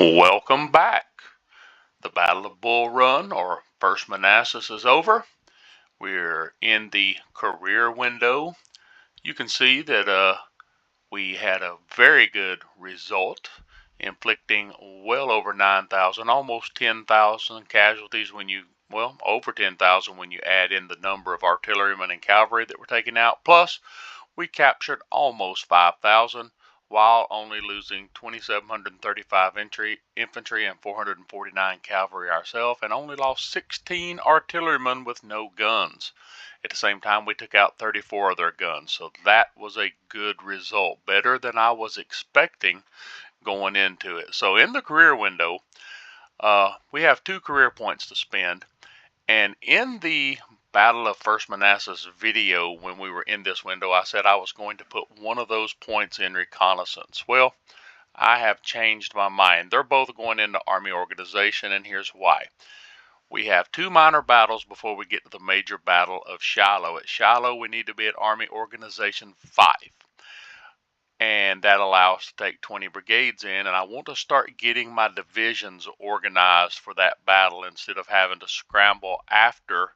Welcome back. The Battle of Bull Run, or First Manassas, is over. We're in the career window. You can see that we had a very good result, inflicting well over 9,000, almost 10,000 casualties over 10,000 when you add in the number of artillerymen and cavalry that were taken out. Plus, we captured almost 5,000 while only losing 2,735 infantry and 449 cavalry ourselves, and only lost 16 artillerymen with no guns. At the same time, we took out 34 of their guns, so that was a good result, better than I was expecting going into it. So in the career window, we have 2 career points to spend, and in the Battle of First Manassas video, when we were in this window, I said I was going to put one of those points in reconnaissance. Well, I have changed my mind. They're both going into Army organization, and here's why. We have 2 minor battles before we get to the major battle of Shiloh. At Shiloh, we need to be at Army Organization 5. And that allows us to take 20 brigades in, and I want to start getting my divisions organized for that battle instead of having to scramble after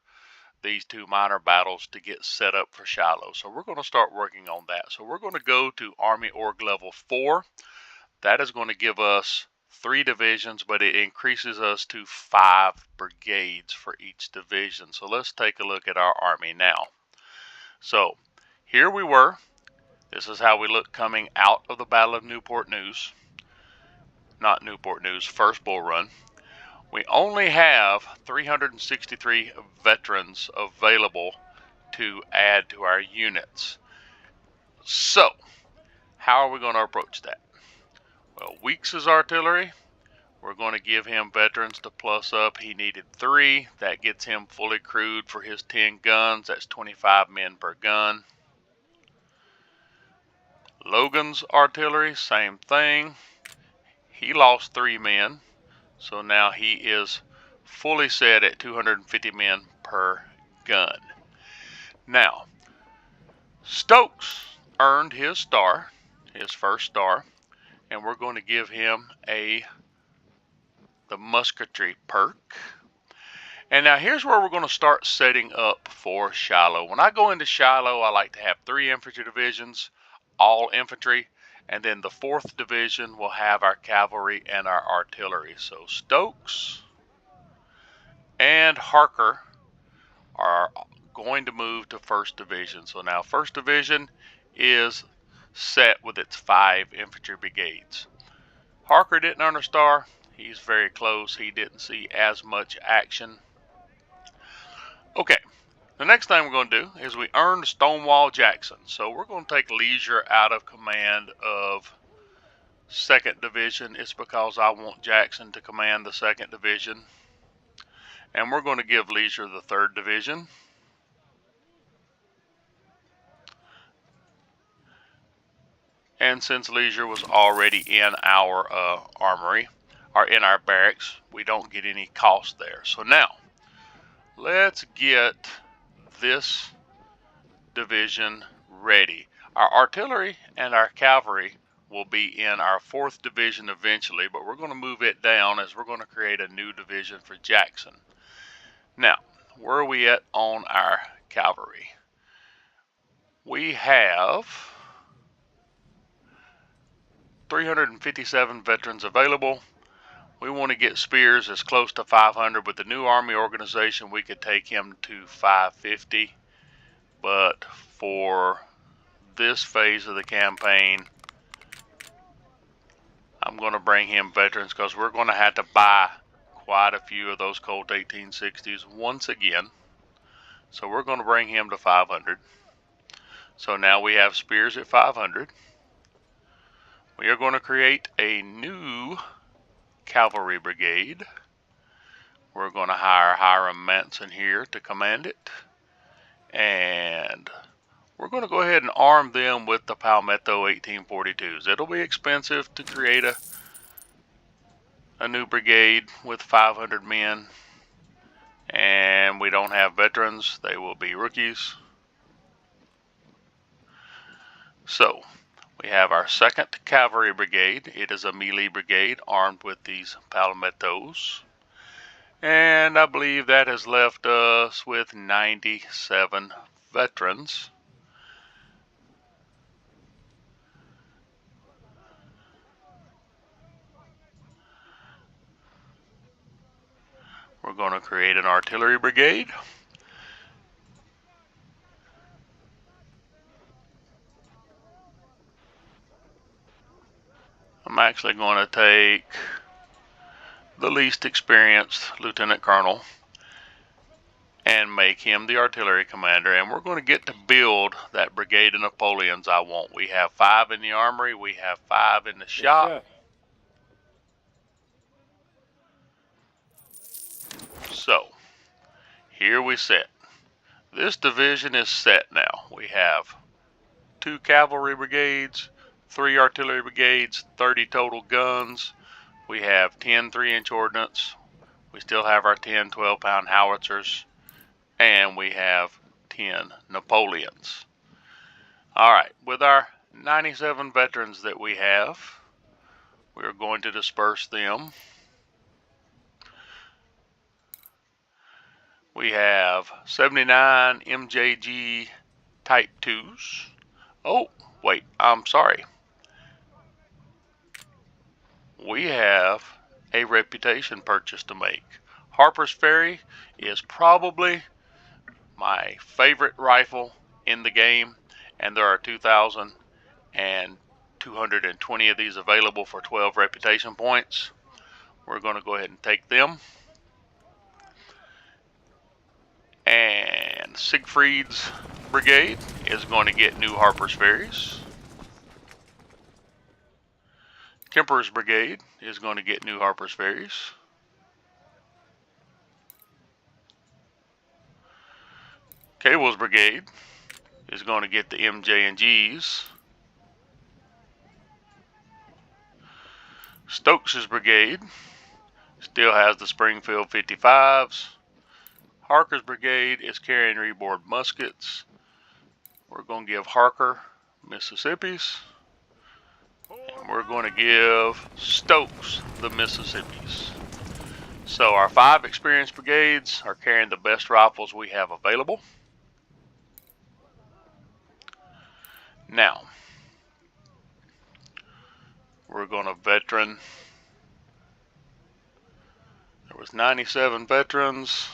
these 2 minor battles to get set up for Shiloh. So we're going to start working on that. So we're going to go to Army Org Level 4. That is going to give us 3 divisions, but it increases us to 5 brigades for each division. So let's take a look at our army now. So here we were. This is how we look coming out of the Battle of Newport News. Not Newport News, First Bull Run. We only have 363 veterans available to add to our units. So, how are we going to approach that? Well, Weeks' artillery, we're going to give him veterans to plus up. He needed 3. That gets him fully crewed for his 10 guns. That's 25 men per gun. Logan's artillery, same thing. He lost 3 men. So now he is fully set at 250 men per gun. Now, Stokes earned his star, his first star, and we're going to give him the musketry perk. And now here's where we're going to start setting up for Shiloh. When I go into Shiloh, I like to have 3 infantry divisions, all infantry, and then the 4th division will have our cavalry and our artillery. So Stokes and Harker are going to move to 1st Division. So now 1st Division is set with its 5 infantry brigades. Harker didn't earn a star. He's very close. He didn't see as much action. Okay, the next thing we're going to do is we earned Stonewall Jackson. So we're going to take Leisure out of command of 2nd Division. It's because I want Jackson to command the 2nd Division. And we're going to give Leisure the 3rd Division. And since Leisure was already in our armory, or in our barracks, we don't get any cost there. So now, let's get this division ready. Our artillery and our cavalry will be in our 4th Division eventually, but we're going to move it down as we're going to create a new division for Jackson. Now, where are we at on our cavalry? We have 357 veterans available. We want to get Spears as close to 500. With the new Army organization, we could take him to 550. But for this phase of the campaign, I'm going to bring him veterans because we're going to have to buy quite a few of those Colt 1860s once again. So we're going to bring him to 500. So now we have Spears at 500. We are going to create a new cavalry brigade. We're going to hire Hiram Manson here to command it. And we're going to go ahead and arm them with the Palmetto 1842s. It'll be expensive to create a new brigade with 500 men. And we don't have veterans. They will be rookies. So, We have our 2nd Cavalry Brigade. It is a melee brigade armed with these palmettos. And I believe that has left us with 97 veterans. We're going to create an artillery brigade. I'm actually going to take the least experienced Lieutenant Colonel and make him the artillery commander, and we're going to get to build that brigade of Napoleons I want. We have 5 in the armory, we have 5 in the shop. Yes, So here we sit. This division is set now. We have 2 cavalry brigades, 3 artillery brigades, 30 total guns. We have 10 3-inch ordnance. We still have our 10 12-pound howitzers, and we have 10 Napoleons. Alright, with our 97 veterans that we have, we're going to disperse them. We have 79 MJG Type 2s. Oh, wait, I'm sorry. We have a reputation purchase to make. Harper's Ferry is probably my favorite rifle in the game, and there are 2,220 of these available for 12 reputation points. We're going to go ahead and take them. And Siegfried's brigade is going to get new Harper's Ferries. Kemper's brigade is going to get new Harper's Ferries. Cable's brigade is going to get the MJ&Gs. Stokes's brigade still has the Springfield 55s. Harker's brigade is carrying reboard muskets. We're going to give Harker Mississippi's. And we're going to give Stokes the Mississippi's. So our 5 experienced brigades are carrying the best rifles we have available. Now, we're going to veteran. There was 97 veterans.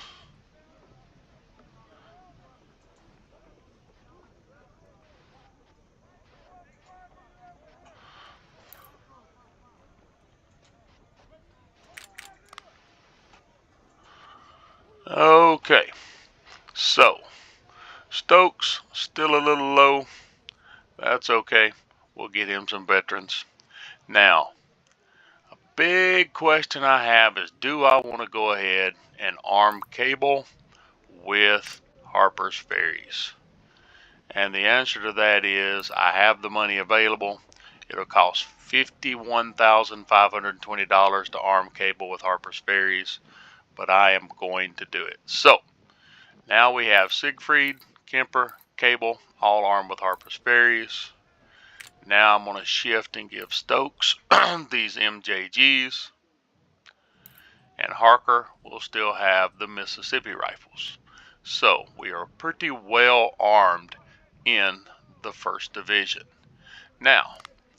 Okay, so Stokes still a little low. That's okay. We'll get him some veterans. Now, a big question I have is, do I want to go ahead and arm Cable with Harper's Ferries? And the answer to that is, I have the money available. It'll cost $51,520 to arm Cable with Harper's Ferries, but I am going to do it. So, now we have Siegfried, Kemper, Cable, all armed with Harper's Ferries. Now I'm going to shift and give Stokes these MJGs. And Harker will still have the Mississippi rifles. So we are pretty well armed in the 1st Division. Now,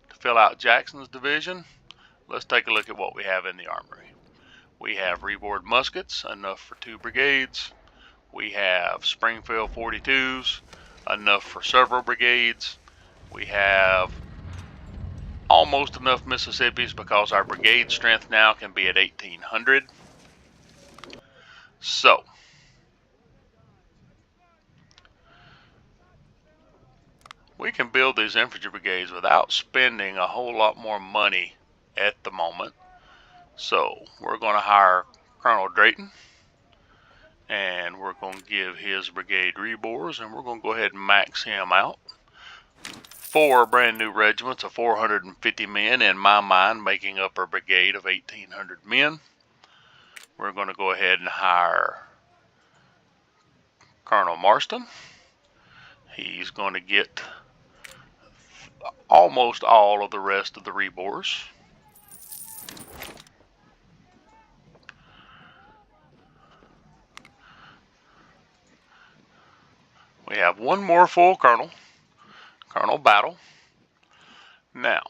to fill out Jackson's division, let's take a look at what we have in the armory. We have reboard muskets, enough for 2 brigades. We have Springfield 42s, enough for several brigades. We have almost enough Mississippis because our brigade strength now can be at 1,800. So, we can build these infantry brigades without spending a whole lot more money at the moment. So, we're going to hire Colonel Drayton, and we're going to give his brigade rebores, and we're going to go ahead and max him out. 4 brand new regiments of 450 men, in my mind, making up a brigade of 1,800 men. We're going to go ahead and hire Colonel Marston. He's going to get almost all of the rest of the rebores. We have one more full kernel battle. Now,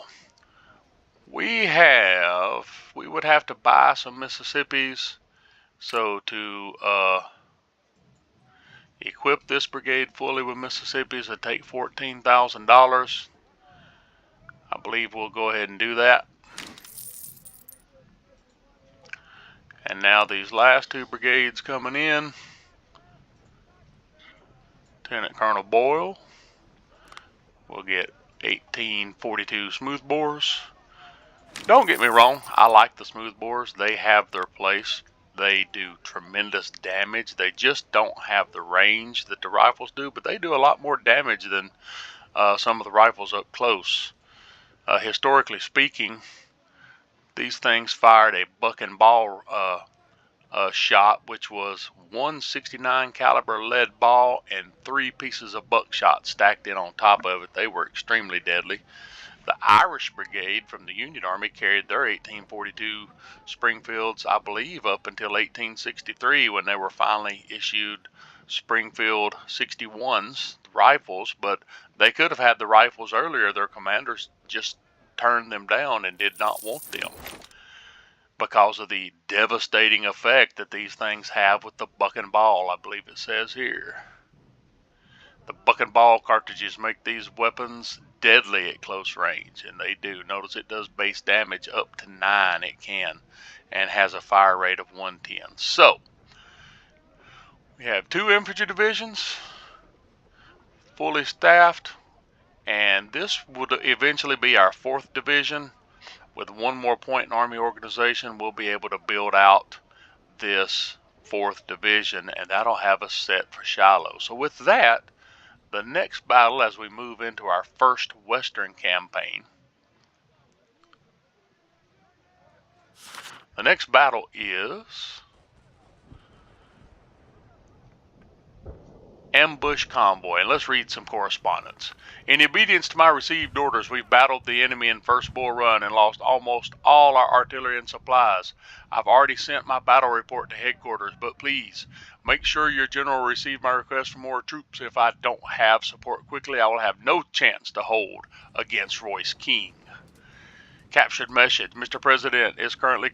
we would have to buy some Mississippis. So to equip this brigade fully with Mississippis, it'd take $14,000. I believe we'll go ahead and do that. And now these last two brigades coming in, Lieutenant Colonel Boyle will get 1842 smoothbores. Don't get me wrong, I like the smoothbores. They have their place. They do tremendous damage. They just don't have the range that the rifles do, but they do a lot more damage than some of the rifles up close. Historically speaking, these things fired a buck and ball shot, which was 169 caliber lead ball and 3 pieces of buckshot stacked in on top of it. They were extremely deadly. The Irish Brigade from the Union Army carried their 1842 Springfields, I believe, up until 1863 when they were finally issued Springfield 61s rifles, but they could have had the rifles earlier. Their commanders just turned them down and did not want them because of the devastating effect that these things have with the buck and ball, I believe it says here. The buck and ball cartridges make these weapons deadly at close range, and they do. Notice it does base damage up to 9, it can, and has a fire rate of 110. So, we have 2 infantry divisions, fully staffed, and this would eventually be our 4th division. With 1 more point in Army organization, we'll be able to build out this 4th division, and that'll have us set for Shiloh. So with that, the next battle as we move into our first Western campaign, the next battle is Ambush Convoy. And let's read some correspondence. In obedience to my received orders, we've battled the enemy in First Bull Run and lost almost all our artillery and supplies. I've already sent my battle report to headquarters, but please make sure your general will receive my request for more troops. If I don't have support quickly, I will have no chance to hold against Royce King. Captured message. Mr. President is currently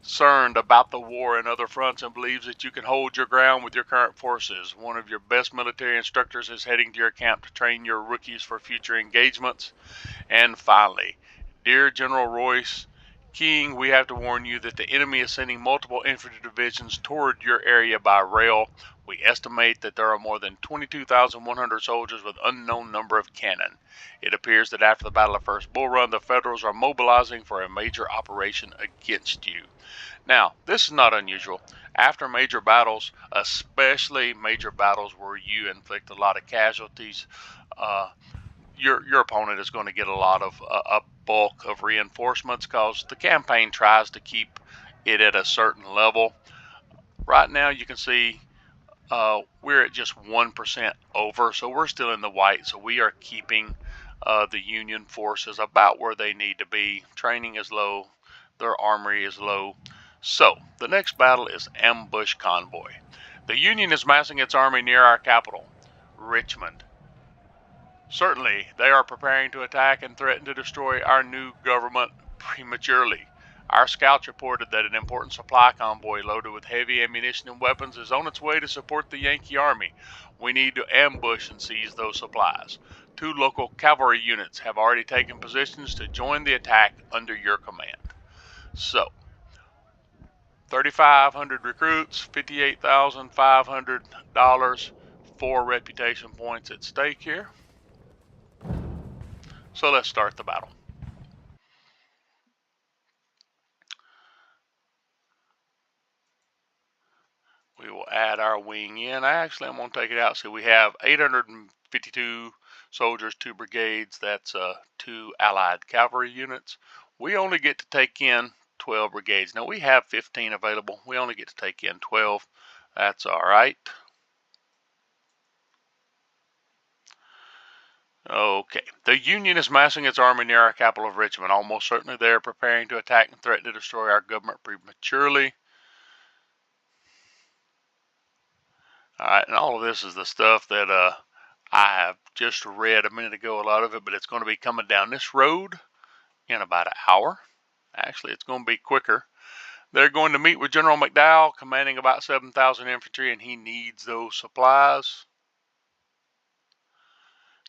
concerned about the war and other fronts and believes that you can hold your ground with your current forces. One of your best military instructors is heading to your camp to train your rookies for future engagements. And finally, dear General Royce King, we have to warn you that the enemy is sending multiple infantry divisions toward your area by rail. We estimate that there are more than 22,100 soldiers with unknown number of cannon. It appears that after the Battle of First Bull Run, the Federals are mobilizing for a major operation against you. Now, this is not unusual. After major battles, especially major battles where you inflict a lot of casualties, your opponent is going to get a lot of a bulk of reinforcements because the campaign tries to keep it at a certain level. Right now, you can see we're at just 1% over, so we're still in the white. So we are keeping the Union forces about where they need to be. Training is low, their armory is low. So the next battle is Ambush Convoy. The Union is massing its army near our capital, Richmond. Certainly, they are preparing to attack and threaten to destroy our new government prematurely. Our scouts reported that an important supply convoy loaded with heavy ammunition and weapons is on its way to support the Yankee Army. We need to ambush and seize those supplies. 2 local cavalry units have already taken positions to join the attack under your command. So, 3,500 recruits, $58,500, 4 reputation points at stake here. So let's start the battle. We will add our wing in. I'm going to take it out. So we have 852 soldiers, 2 brigades. That's 2 allied cavalry units. We only get to take in 12 brigades. Now we have 15 available. We only get to take in 12. That's all right. Okay, the Union is massing its army near our capital of Richmond. Almost certainly they are preparing to attack and threaten to destroy our government prematurely. Alright, and all of this is the stuff that I have just read a minute ago, a lot of it, but it's going to be coming down this road in about an hour. Actually, it's going to be quicker. They're going to meet with General McDowell, commanding about 7,000 infantry, and he needs those supplies.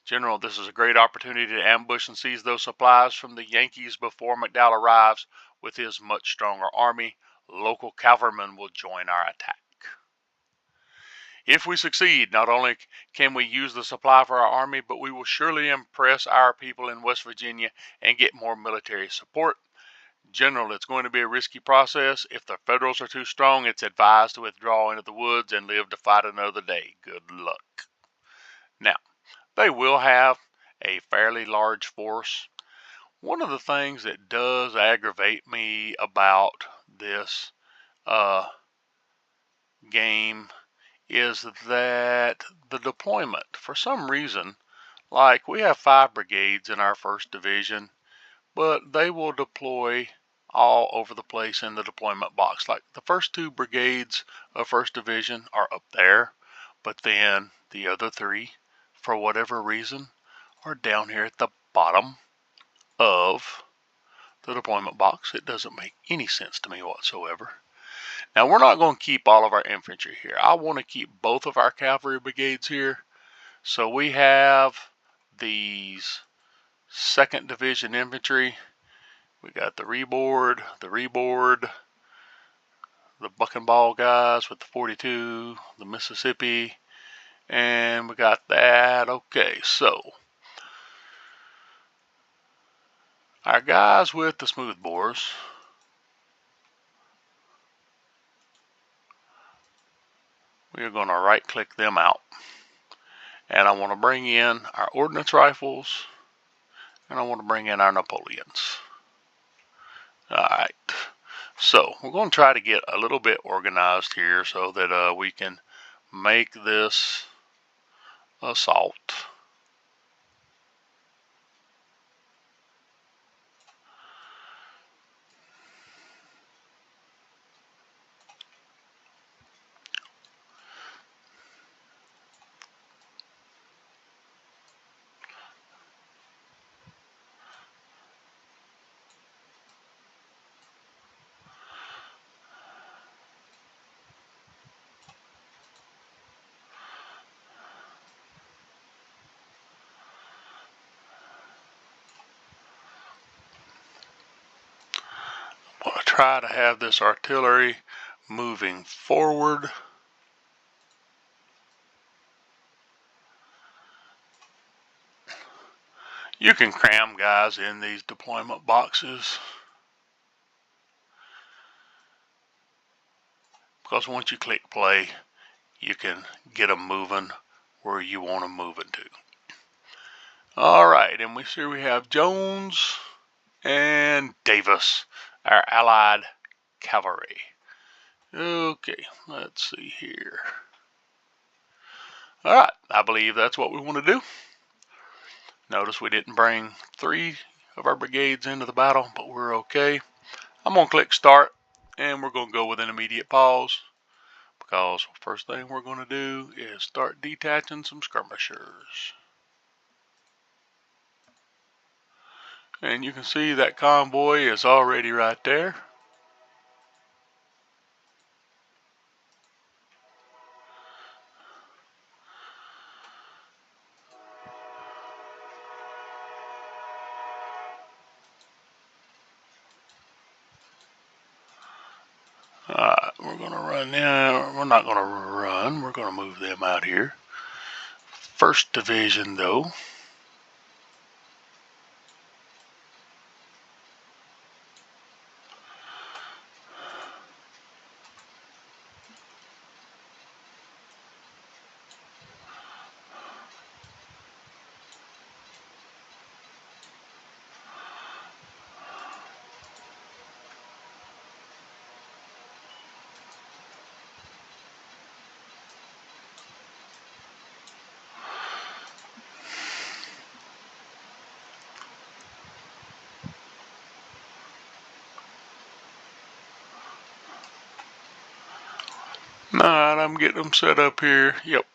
General, this is a great opportunity to ambush and seize those supplies from the Yankees before McDowell arrives with his much stronger army. Local cavalrymen will join our attack. If we succeed, not only can we use the supply for our army, but we will surely impress our people in West Virginia and get more military support. General, it's going to be a risky process. If the Federals are too strong, it's advised to withdraw into the woods and live to fight another day. Good luck. Now, they will have a fairly large force. One of the things that does aggravate me about this game is that the deployment, for some reason, like we have 5 brigades in our 1st Division, but they will deploy all over the place in the deployment box. Like the first 2 brigades of 1st Division are up there, but then the other 3, for whatever reason, are down here at the bottom of the deployment box. It doesn't make any sense to me whatsoever. Now, we're not going to keep all of our infantry here. I want to keep both of our cavalry brigades here. So we have these 2nd Division infantry. We got the reboard, the buck and ball guys with the 42, the Mississippi, and we got that. Okay, so our guys with the smoothbores, we are going to right click them out. And I want to bring in our ordnance rifles, and I want to bring in our Napoleons. Alright, so we're going to try to get a little bit organized here so that we can make this assault. I'm going to try to have this artillery moving forward. You can cram guys in these deployment boxes, because once you click play, you can get them moving where you want them moving to. Alright, and we see we have Jones and Davis, our allied cavalry. Okay, let's see here. Alright, I believe that's what we want to do. Notice we didn't bring 3 of our brigades into the battle, but we're okay. I'm going to click start, and we're going to go with an immediate pause, because first thing we're going to do is start detaching some skirmishers. And you can see that convoy is already right there. We're going to run now. We're not going to run. We're going to move them out here. 1st Division, though. Alright, I'm getting them set up here. Yep.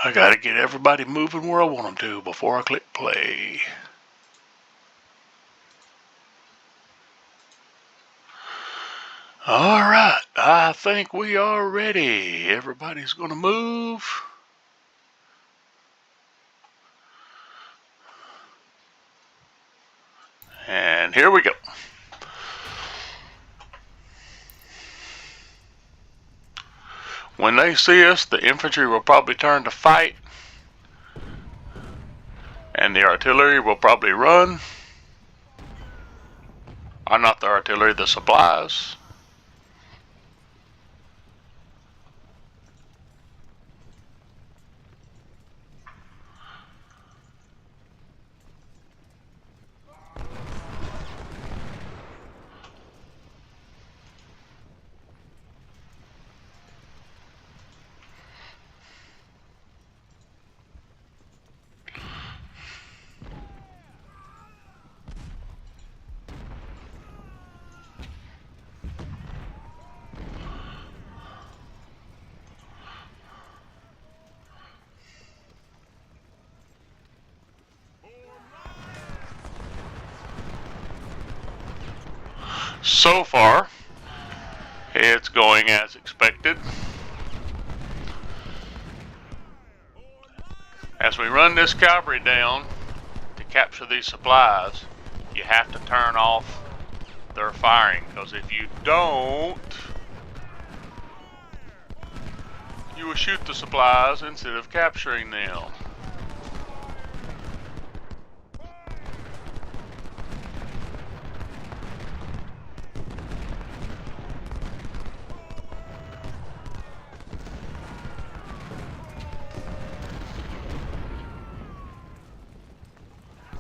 I gotta get everybody moving where I want them to before I click play. Alright, I think we are ready. Everybody's gonna move. And here we go. When they see us, the infantry will probably turn to fight, and the artillery will probably run. Or not the artillery, the supplies. So far, it's going as expected. As we run this cavalry down to capture these supplies, you have to turn off their firing, because if you don't, you will shoot the supplies instead of capturing them.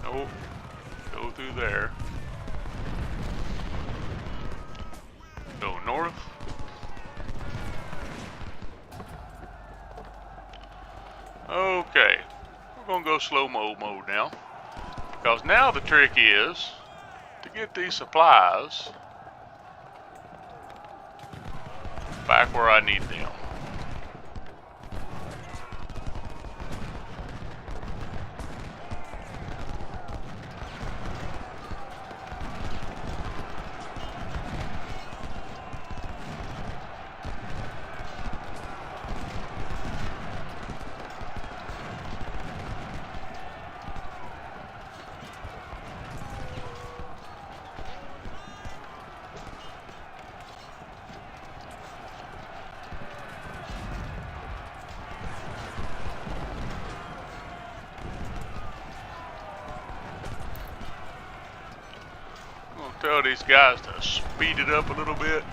Oh, go through there. Go north. Okay, we're gonna go slow-mo mode now, because now the trick is to get these supplies back where I need them. Tell these guys to speed it up a little bit.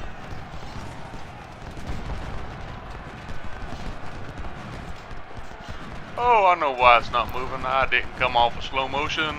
Oh, I know why it's not moving. I didn't come off of slow motion.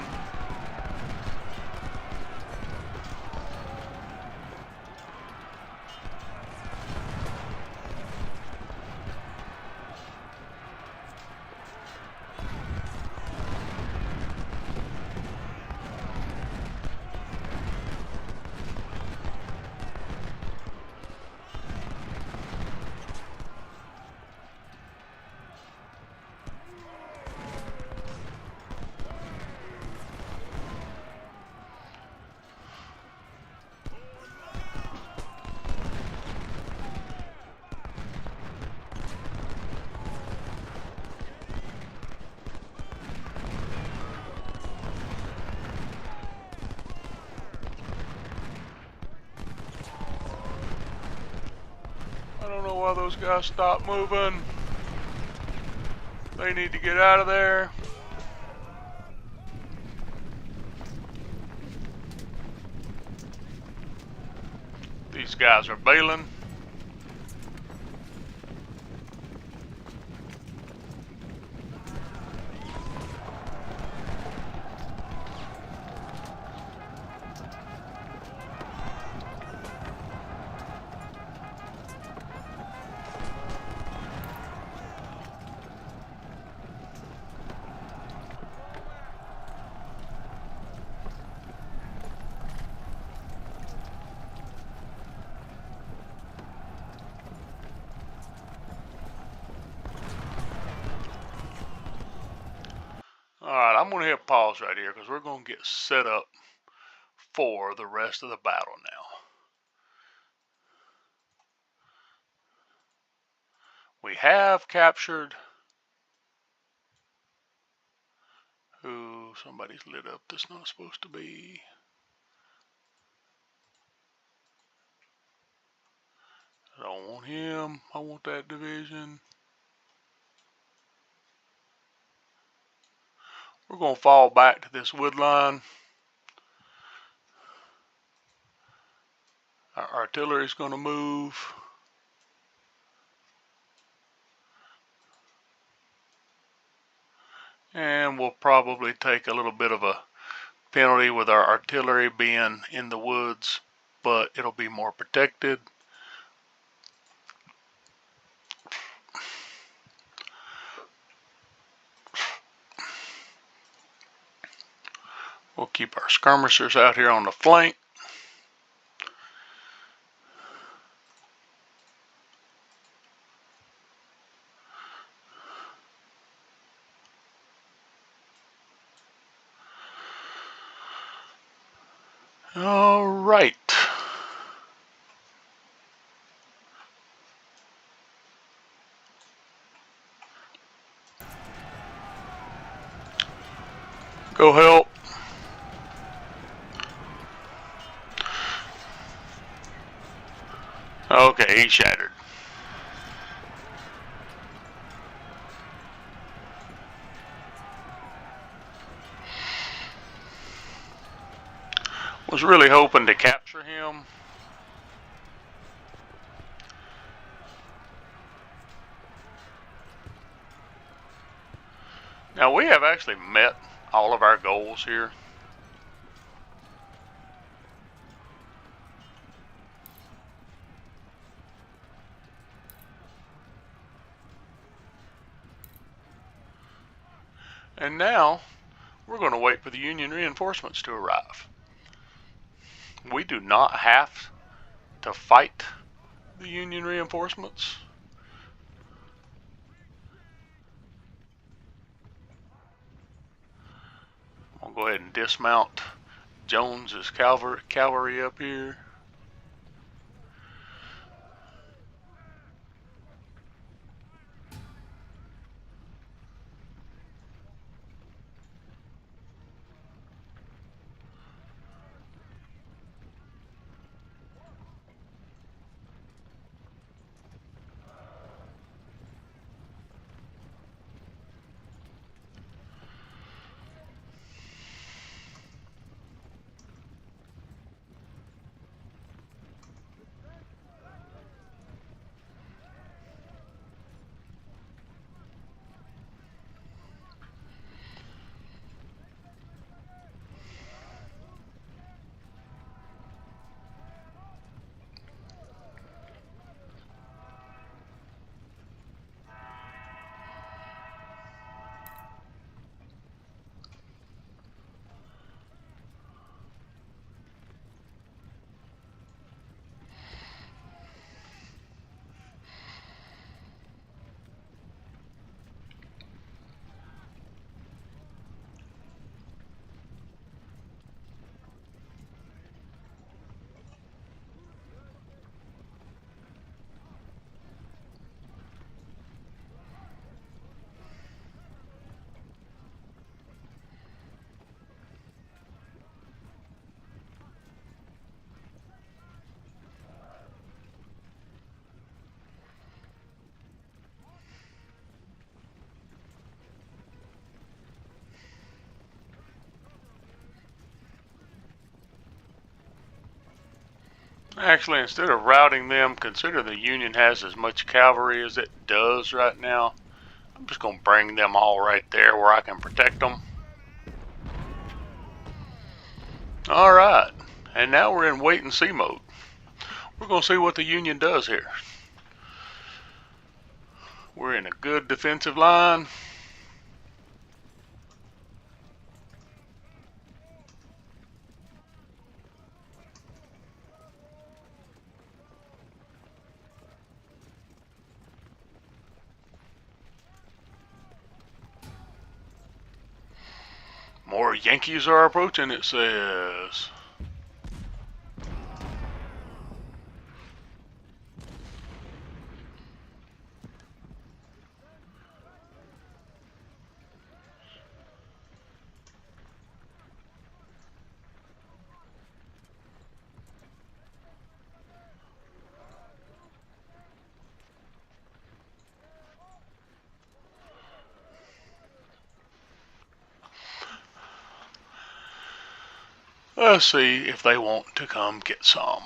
I don't know why those guys stopped moving. They need to get out of there. These guys are bailing. Alright, I'm going to hit pause right here because we're going to get set up for the rest of the battle now. We have captured... Ooh, somebody's lit up that's not supposed to be. I don't want him. I want that division. We're going to fall back to this wood line. Our artillery is going to move. And we'll probably take a little bit of a penalty with our artillery being in the woods, but it'll be more protected. We'll keep our skirmishers out here on the flank. All right. Go help. Okay, he shattered. Was really hoping to capture him. Now we have actually met all of our goals here. And now we're going to wait for the Union reinforcements to arrive. We do not have to fight the Union reinforcements. I'll go ahead and dismount Jones's cavalry up here. Actually, instead of routing them, consider the Union has as much cavalry as it does right now. I'm just going to bring them all right there where I can protect them. Alright, and now we're in wait and see mode. We're going to see what the Union does here. We're in a good defensive line. More Yankees are approaching, it says. Let's see if they want to come get some.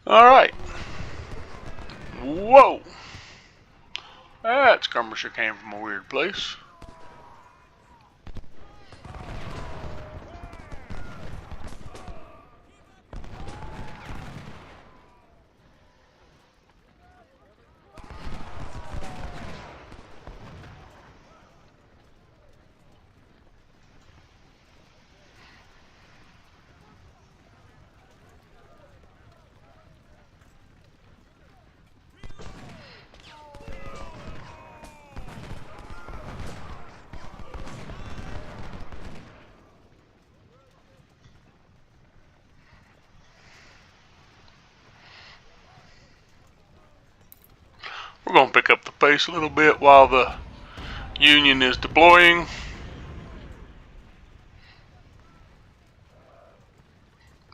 Alright. Whoa! That skirmisher came from a weird place. We're going to pick up the pace a little bit while the Union is deploying.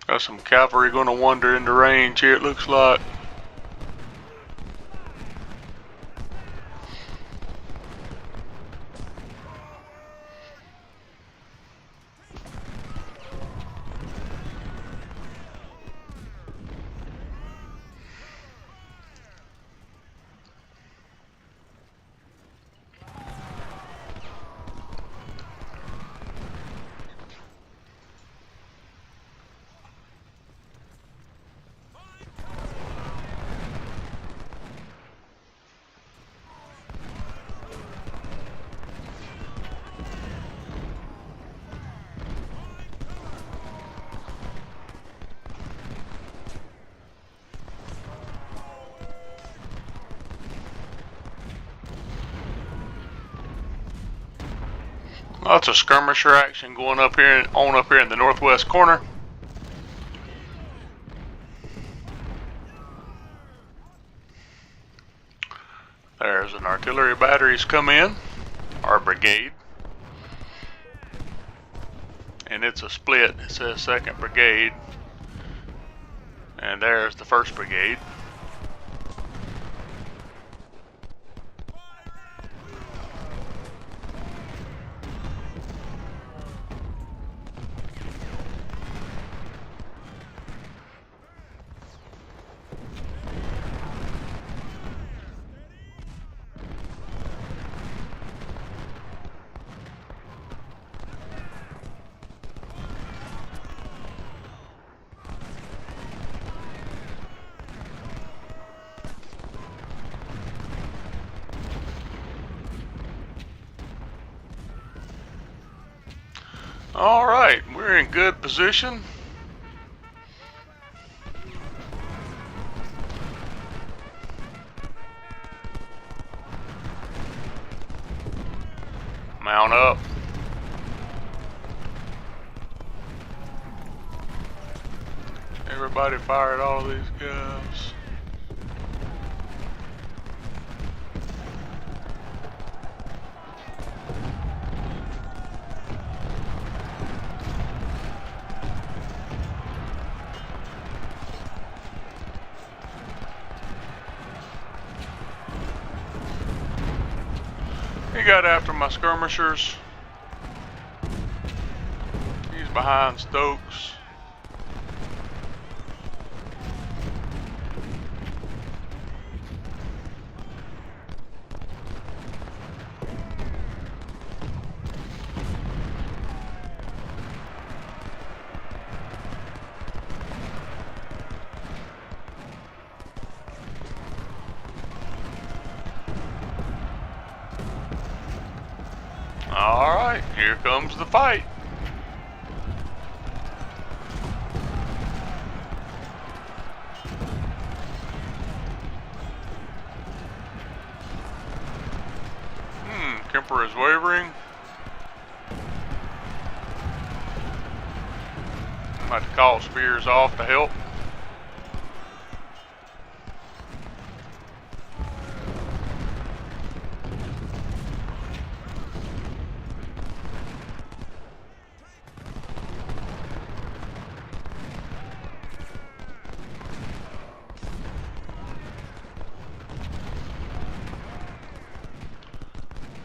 Got some cavalry going to wander into range here, it looks like. Lots of skirmisher action going up here in the northwest corner. There's an artillery battery's come in, our brigade. And it's a split, it says 2nd Brigade. And there's the 1st Brigade. Alright, we're in good position. Mount up. Everybody fire at all of these guys. He got after my skirmishers. He's behind Stokes. Alright, here comes the fight. Kemper is wavering. I'm about to call Spears off to help.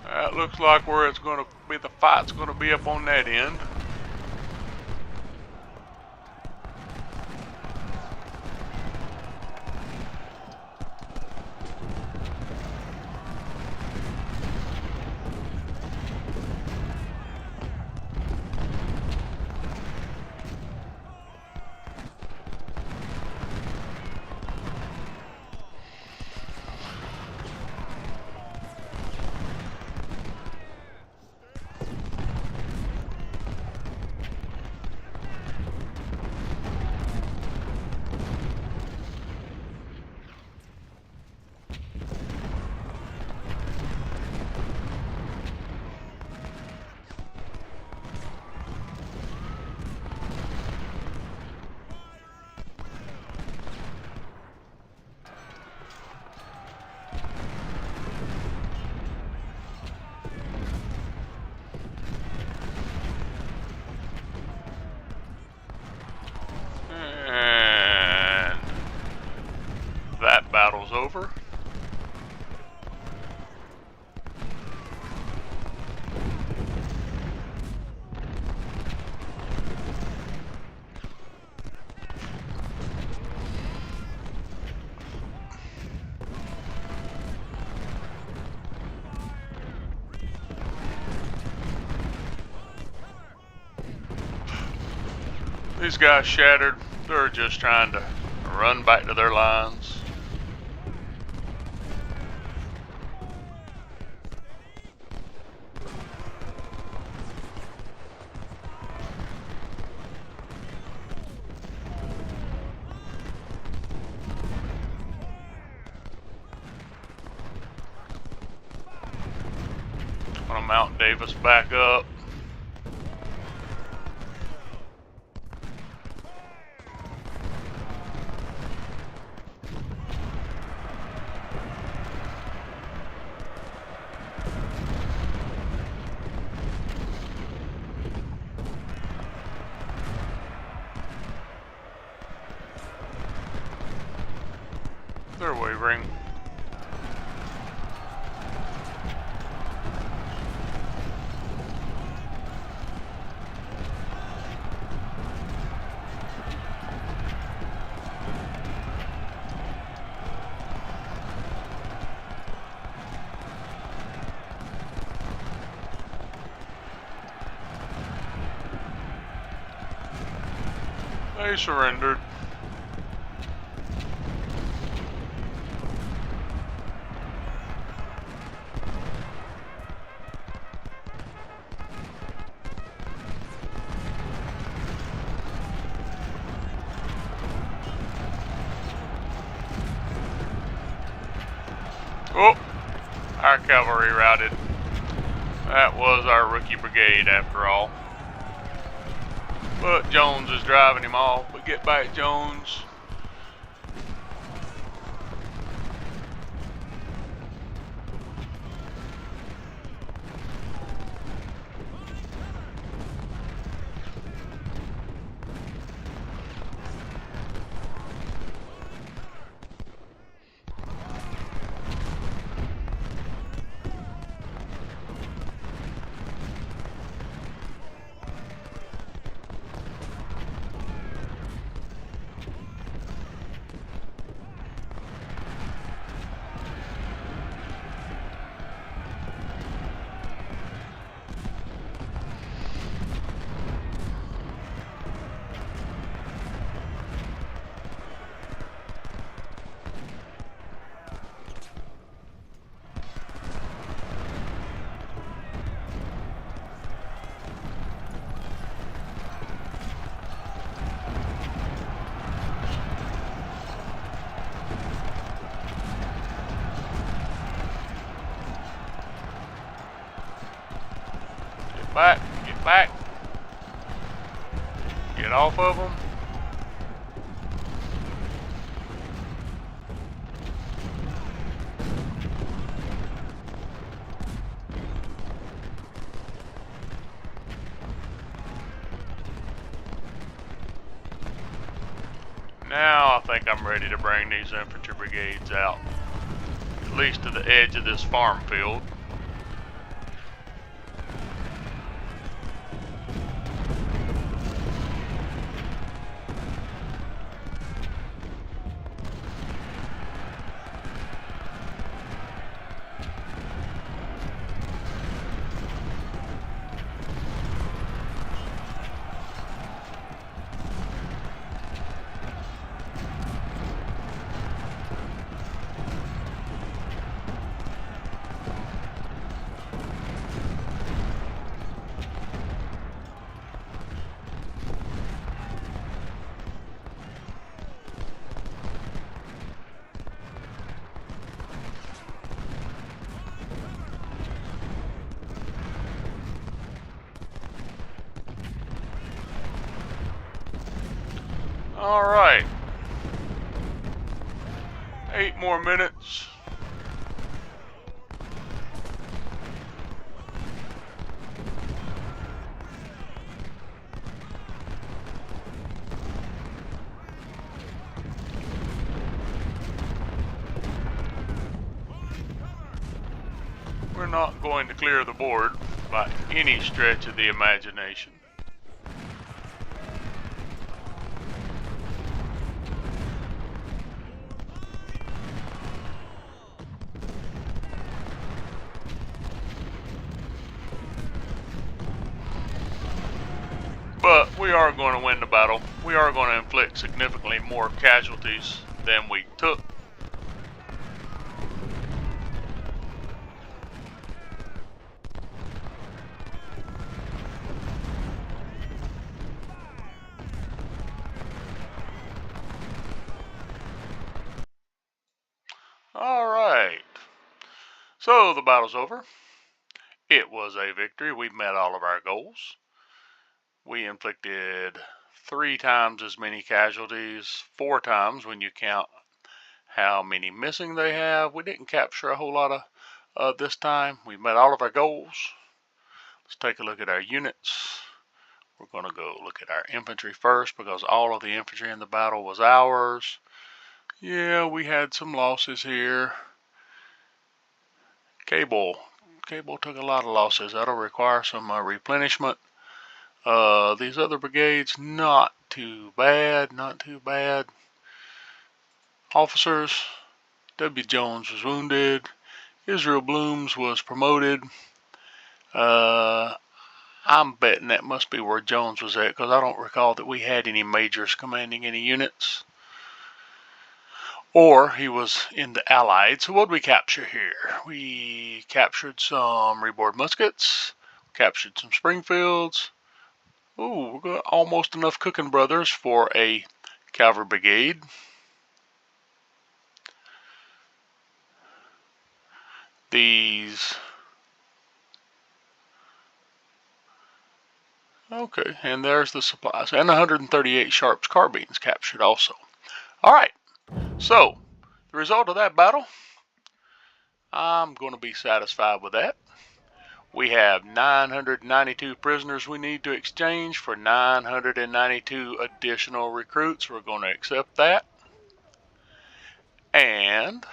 That looks like where it's going to be. The fight's going to be up on that end. And that battle's over. These guys shattered. They're just trying to run back to their lines. I'm gonna mount Davis back up. They're wavering. They surrendered. Oh, our cavalry routed. That was our rookie brigade after all. But Jones is driving him off. But get back, Jones. Back, get back. Get off of them. Now I think I'm ready to bring these infantry brigades out, at least to the edge of this farm field. All right, 8 more minutes. We're not going to clear the board by any stretch of the imagination. But we are going to win the battle. We are going to inflict significantly more casualties than we took. All right. So the battle's over. It was a victory. We met all of our goals. We inflicted 3 times as many casualties, 4 times when you count how many missing they have. We didn't capture a whole lot of this time. We met all of our goals. Let's take a look at our units. We're going to go look at our infantry first because all of the infantry in the battle was ours. Yeah, we had some losses here. Cable took a lot of losses. That'll require some replenishment. These other brigades, not too bad. Officers, W. Jones was wounded. Israel Blooms was promoted. I'm betting that must be where Jones was at because I don't recall that we had any majors commanding any units. Or he was in the Allied. So what did we capture here? We captured some reboard muskets, captured some Springfields. Ooh, we got almost enough Cooking Brothers for a cavalry brigade. These. Okay, and there's the supplies. And 138 Sharps carbines captured also. Alright, so the result of that battle, I'm going to be satisfied with that. We have 992 prisoners we need to exchange for 992 additional recruits. We're going to accept that. And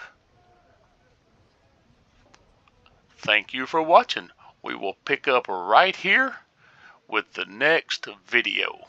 thank you for watching. We will pick up right here with the next video.